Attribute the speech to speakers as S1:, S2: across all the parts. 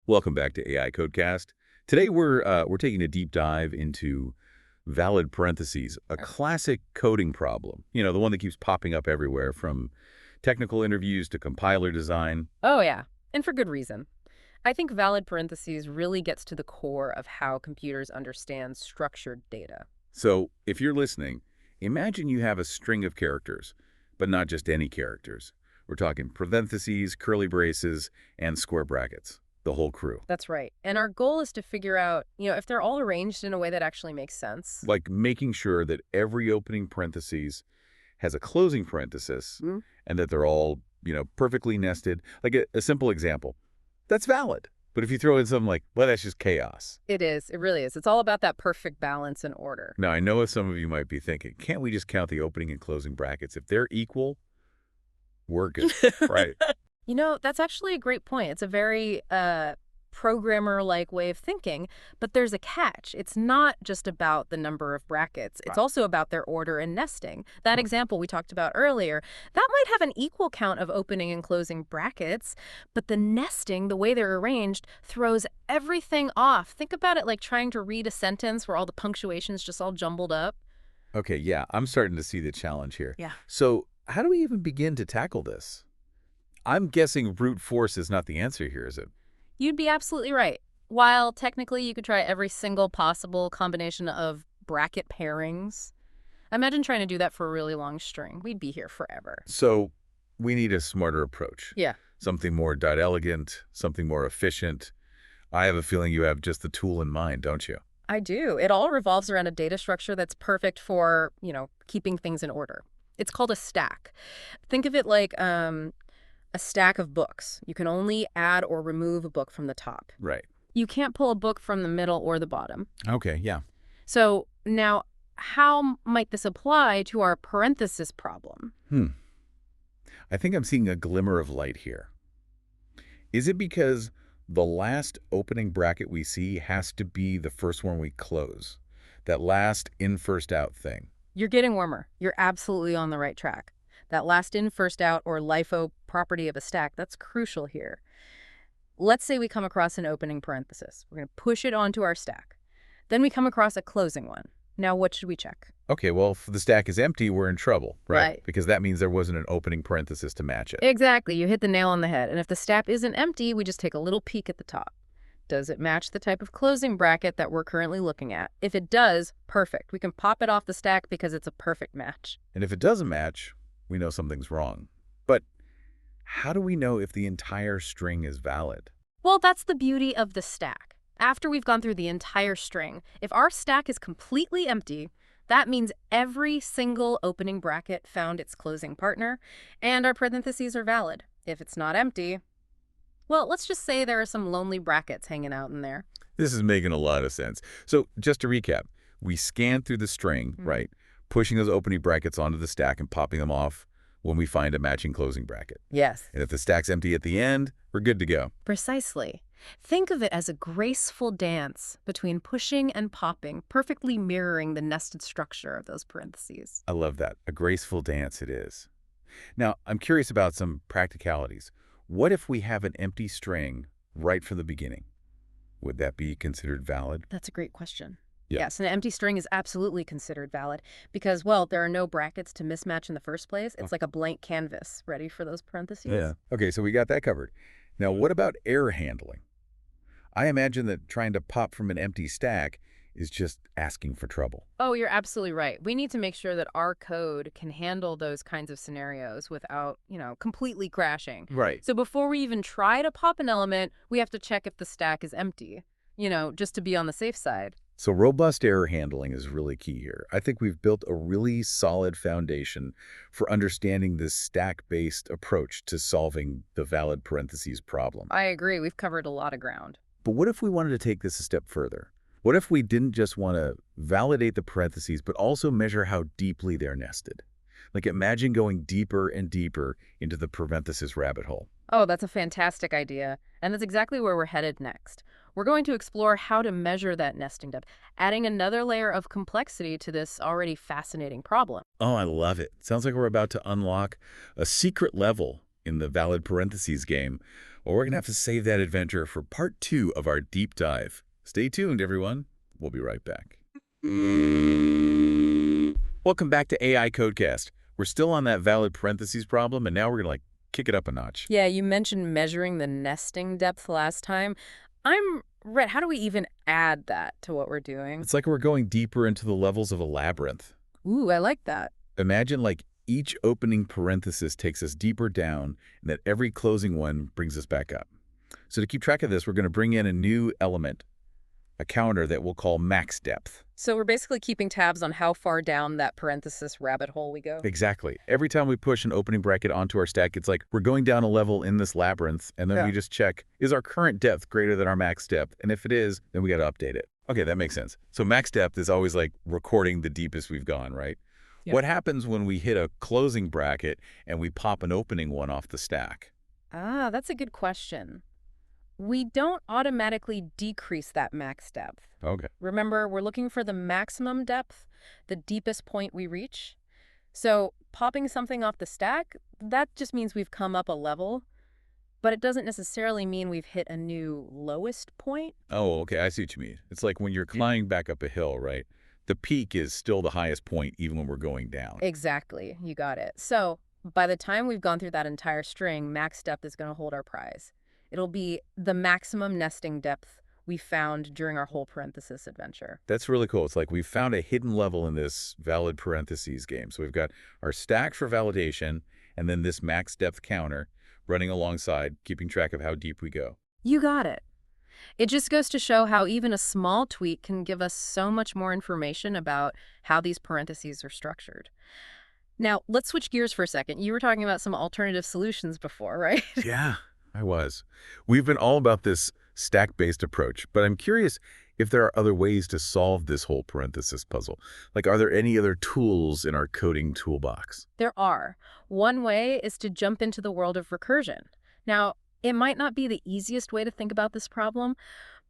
S1: Welcome back to AI.Code.Cast. Today we're taking a deep dive into valid parentheses, a classic coding problem. You know, the one that keeps popping up everywhere, from technical interviews to compiler design.
S2: Oh, yeah. And for good reason. I think valid parentheses really gets to the core of how computers understand structured data.
S1: So if you're listening, imagine you have a string of characters, but not just any characters. We're talking parentheses, curly braces, and square brackets, the whole crew.
S2: That's right. And our goal is to figure out, if they're all arranged in a way that actually makes sense.
S1: Like making sure that every opening parentheses has a closing parenthesis,
S2: Hmm?
S1: and that they're all, perfectly nested. Like a simple example. That's valid. But if you throw in something like, well, that's just chaos.
S2: It is. It really is. It's all about that perfect balance and order.
S1: Now, I know what some of you might be thinking. Can't we just count the opening and closing brackets? If they're equal, we're good, right?
S2: That's actually a great point. It's a very programmer-like way of thinking, but there's a catch. It's not just about the number of brackets. It's also about their order and nesting. That example we talked about earlier, that might have an equal count of opening and closing brackets, but the nesting, the way they're arranged, throws everything off. Think about it like trying to read a sentence where all the punctuation's just all jumbled up.
S1: Okay, yeah, I'm starting to see the challenge here.
S2: Yeah.
S1: So how do we even begin to tackle this? I'm guessing brute force is not the answer here, is it?
S2: You'd be absolutely right. While technically you could try every single possible combination of bracket pairings, imagine trying to do that for a really long string. We'd be here forever.
S1: So we need a smarter approach.
S2: Yeah.
S1: Something more elegant, something more efficient. I have a feeling you have just the tool in mind, don't you?
S2: I do. It all revolves around a data structure that's perfect for, keeping things in order. It's called a stack. Think of it like a stack of books. You can only add or remove a book from the top.
S1: Right.
S2: You can't pull a book from the middle or the bottom.
S1: Okay, yeah.
S2: So now, how might this apply to our parenthesis problem?
S1: I think I'm seeing a glimmer of light here. Is it because the last opening bracket we see has to be the first one we close? That last in, first out thing?
S2: You're getting warmer. You're absolutely on the right track. That last in, first out, or LIFO property of a stack, that's crucial here. Let's say we come across an opening parenthesis. We're going to push it onto our stack. Then we come across a closing one. Now, what should we check?
S1: Okay, well, if the stack is empty, we're in trouble, right?
S2: Right.
S1: Because that means there wasn't an opening parenthesis to match it.
S2: Exactly. You hit the nail on the head. And if the stack isn't empty, we just take a little peek at the top. Does it match the type of closing bracket that we're currently looking at? If it does, perfect. We can pop it off the stack because it's a perfect match.
S1: And if it doesn't match, we know something's wrong. But how do we know if the entire string is valid?
S2: Well, that's the beauty of the stack. After we've gone through the entire string, if our stack is completely empty, that means every single opening bracket found its closing partner, and our parentheses are valid. If it's not empty, well, let's just say there are some lonely brackets hanging out in there.
S1: This is making a lot of sense. So just to recap, we scan through the string, right? Pushing those opening brackets onto the stack and popping them off when we find a matching closing bracket.
S2: Yes.
S1: And if the stack's empty at the end, we're good to go.
S2: Precisely. Think of it as a graceful dance between pushing and popping, perfectly mirroring the nested structure of those parentheses.
S1: I love that. A graceful dance it is. Now, I'm curious about some practicalities. What if we have an empty string right from the beginning? Would that be considered valid?
S2: That's a great question.
S1: Yeah.
S2: Yes, an empty string is absolutely considered valid because, well, there are no brackets to mismatch in the first place. It's like a blank canvas ready for those parentheses.
S1: Yeah. Okay, so we got that covered. Now, what about error handling? I imagine that trying to pop from an empty stack is just asking for trouble.
S2: Oh, you're absolutely right. We need to make sure that our code can handle those kinds of scenarios without, completely crashing.
S1: Right.
S2: So before we even try to pop an element, we have to check if the stack is empty, just to be on the safe side.
S1: So robust error handling is really key here. I think we've built a really solid foundation for understanding this stack-based approach to solving the valid parentheses problem.
S2: I agree. We've covered a lot of ground.
S1: But what if we wanted to take this a step further? What if we didn't just want to validate the parentheses, but also measure how deeply they're nested? Like imagine going deeper and deeper into the parentheses rabbit hole.
S2: Oh, that's a fantastic idea. And that's exactly where we're headed next. We're going to explore how to measure that nesting depth, adding another layer of complexity to this already fascinating problem.
S1: Oh, I love it. Sounds like we're about to unlock a secret level in the valid parentheses game. Or we're going to have to save that adventure for part 2 of our deep dive. Stay tuned, everyone. We'll be right back. Welcome back to AI.Code.Cast. We're still on that valid parentheses problem, and now we're going to kick it up a notch.
S2: Yeah, you mentioned measuring the nesting depth last time. How do we even add that to what we're doing?
S1: It's like we're going deeper into the levels of a labyrinth.
S2: Ooh, I like that.
S1: Imagine each opening parenthesis takes us deeper down, and that every closing one brings us back up. So to keep track of this, we're going to bring in a new element, a counter that we'll call max depth.
S2: So we're basically keeping tabs on how far down that parenthesis rabbit hole we go?
S1: Exactly. Every time we push an opening bracket onto our stack, it's like we're going down a level in this labyrinth, and then we just check, is our current depth greater than our max depth? And if it is, then we got to update it. Okay, that makes sense. So max depth is always recording the deepest we've gone, right?
S2: Yeah.
S1: What happens when we hit a closing bracket and we pop an opening one off the stack?
S2: Ah, that's a good question. We don't automatically decrease that max depth.
S1: Okay.
S2: Remember, we're looking for the maximum depth, the deepest point we reach. So popping something off the stack, that just means we've come up a level, but it doesn't necessarily mean we've hit a new lowest point.
S1: Oh, okay. I see what you mean. It's like when you're climbing back up a hill, right? The peak is still the highest point even when we're going down.
S2: Exactly. You got it. So by the time we've gone through that entire string, max depth is going to hold our prize. It'll be the maximum nesting depth we found during our whole parenthesis adventure.
S1: That's really cool. It's like we found a hidden level in this valid parentheses game. So we've got our stack for validation and then this max depth counter running alongside, keeping track of how deep we go.
S2: You got it. It just goes to show how even a small tweak can give us so much more information about how these parentheses are structured. Now, let's switch gears for a second. You were talking about some alternative solutions before, right?
S1: Yeah, I was. We've been all about this stack-based approach, but I'm curious if there are other ways to solve this whole parenthesis puzzle. Are there any other tools in our coding toolbox?
S2: There are. One way is to jump into the world of recursion. Now, it might not be the easiest way to think about this problem,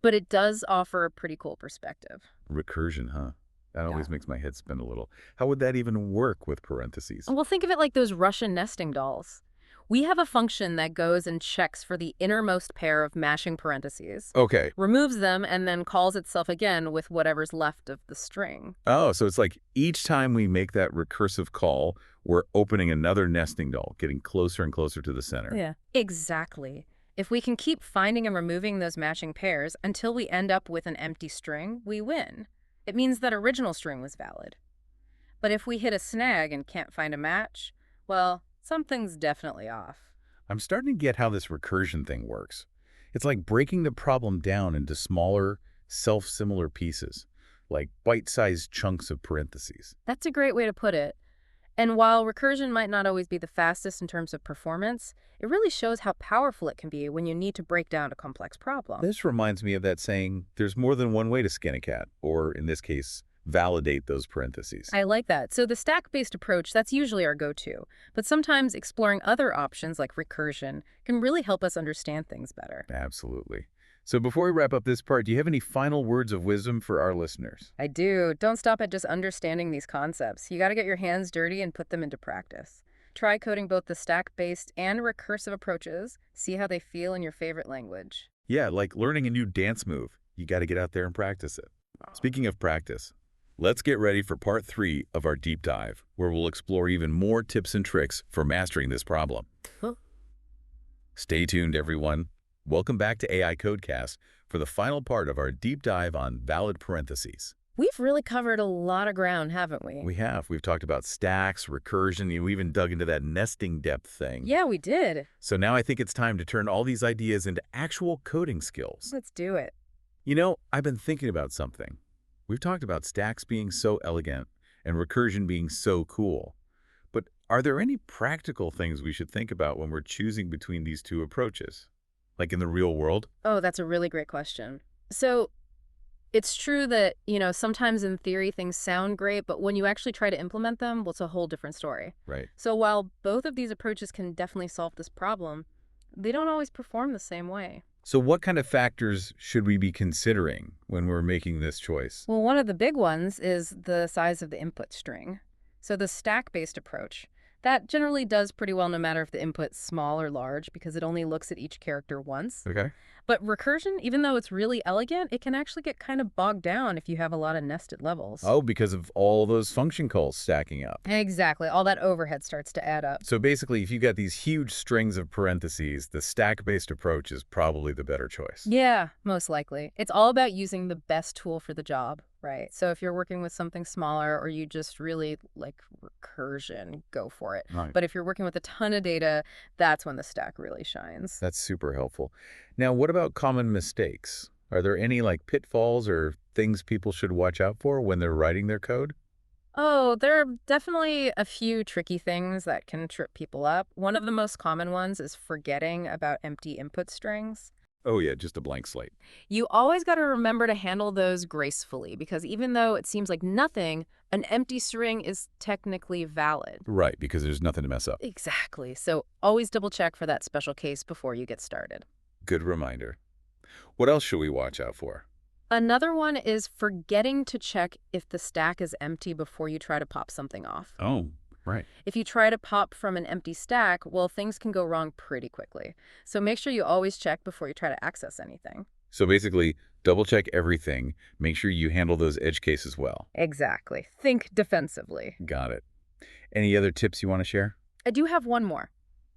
S2: but it does offer a pretty cool perspective.
S1: Recursion, huh? That
S2: Yeah.
S1: always makes my head spin a little. How would that even work with parentheses?
S2: Well, think of it like those Russian nesting dolls. We have a function that goes and checks for the innermost pair of matching parentheses,
S1: Okay.
S2: removes them, and then calls itself again with whatever's left of the string.
S1: Oh, so it's like each time we make that recursive call, we're opening another nesting doll, getting closer and closer to the center.
S2: Yeah. Exactly. If we can keep finding and removing those matching pairs until we end up with an empty string, we win. It means that original string was valid. But if we hit a snag and can't find a match, well, something's definitely off.
S1: I'm starting to get how this recursion thing works. It's like breaking the problem down into smaller, self-similar pieces, like bite-sized chunks of parentheses.
S2: That's a great way to put it. And while recursion might not always be the fastest in terms of performance, it really shows how powerful it can be when you need to break down a complex problem.
S1: This reminds me of that saying, there's more than one way to skin a cat, or in this case, validate those parentheses.
S2: I like that. So the stack-based approach, that's usually our go-to. But sometimes exploring other options like recursion can really help us understand things better.
S1: Absolutely. So before we wrap up this part, do you have any final words of wisdom for our listeners?
S2: I do. Don't stop at just understanding these concepts. You got to get your hands dirty and put them into practice. Try coding both the stack-based and recursive approaches. See how they feel in your favorite language.
S1: Yeah, like learning a new dance move. You got to get out there and practice it. Speaking of practice, let's get ready for part 3 of our deep dive, where we'll explore even more tips and tricks for mastering this problem.
S2: Huh.
S1: Stay tuned, everyone. Welcome back to AI.Code.Cast for the final part of our deep dive on valid parentheses.
S2: We've really covered a lot of ground, haven't we?
S1: We have. We've talked about stacks, recursion, and we even dug into that nesting depth thing.
S2: Yeah, we did.
S1: So now I think it's time to turn all these ideas into actual coding skills.
S2: Let's do it.
S1: You know, I've been thinking about something. We've talked about stacks being so elegant and recursion being so cool. But are there any practical things we should think about when we're choosing between these two approaches? Like in the real world?
S2: Oh, that's a really great question. So it's true that, sometimes in theory things sound great, but when you actually try to implement them, well, it's a whole different story.
S1: Right.
S2: So while both of these approaches can definitely solve this problem, they don't always perform the same way.
S1: So what kind of factors should we be considering when we're making this choice?
S2: Well, one of the big ones is the size of the input string. So the stack-based approach, That generally does pretty well no matter if the input's small or large because it only looks at each character once.
S1: Okay.
S2: But recursion, even though it's really elegant, it can actually get kind of bogged down if you have a lot of nested levels.
S1: Oh, because of all those function calls stacking up.
S2: Exactly. All that overhead starts to add up.
S1: So basically, if you got these huge strings of parentheses, the stack-based approach is probably the better choice.
S2: Yeah, most likely. It's all about using the best tool for the job, right? So if you're working with something smaller or you just really like recursion, go for it.
S1: Right.
S2: But if you're working with a ton of data, that's when the stack really shines.
S1: That's super helpful. Now, what about common mistakes? Are there any like pitfalls or things people should watch out for when they're writing their code?
S2: Oh, there are definitely a few tricky things that can trip people up. One of the most common ones is forgetting about empty input strings.
S1: Oh yeah, just a blank slate.
S2: You always got to remember to handle those gracefully because even though it seems like nothing, an empty string is technically valid.
S1: Right, because there's nothing to mess up.
S2: Exactly. So always double check for that special case before you get started.
S1: Good reminder. What else should we watch out for?
S2: Another one is forgetting to check if the stack is empty before you try to pop something off.
S1: Oh, right.
S2: If you try to pop from an empty stack, well, things can go wrong pretty quickly. So make sure you always check before you try to access anything.
S1: So basically, double check everything. Make sure you handle those edge cases well.
S2: Exactly. Think defensively.
S1: Got it. Any other tips you want to share?
S2: I do have one more.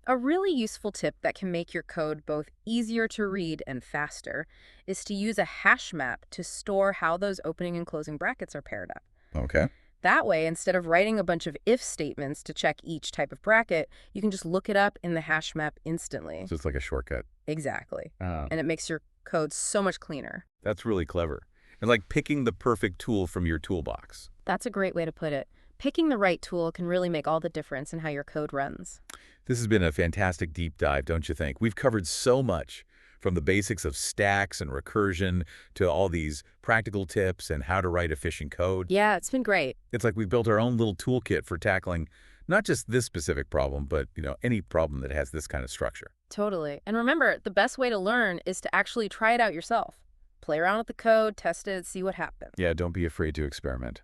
S2: A really useful tip that can make your code both easier to read and faster is to use a hash map to store how those opening and closing brackets are paired up.
S1: Okay.
S2: That way, instead of writing a bunch of if statements to check each type of bracket, you can just look it up in the hash map instantly.
S1: So it's like a shortcut.
S2: Exactly.
S1: Ah,
S2: And it makes your code so much cleaner.
S1: that's really clever. It's like picking the perfect tool from your toolbox.
S2: That's a great way to put it. Picking the right tool can really make all the difference in how your code runs.
S1: This has been a fantastic deep dive, don't you think? We've covered so much, from the basics of stacks and recursion to all these practical tips and how to write efficient code.
S2: Yeah, it's been great.
S1: It's like we've built our own little toolkit for tackling not just this specific problem, but any problem that has this kind of structure.
S2: Totally. And remember, the best way to learn is to actually try it out yourself. Play around with the code, test it, see what happens.
S1: Yeah, don't be afraid to experiment.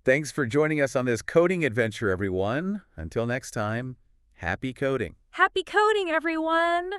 S1: Thanks for joining us on this coding adventure, everyone. Until next time, happy coding.
S2: Happy coding, everyone!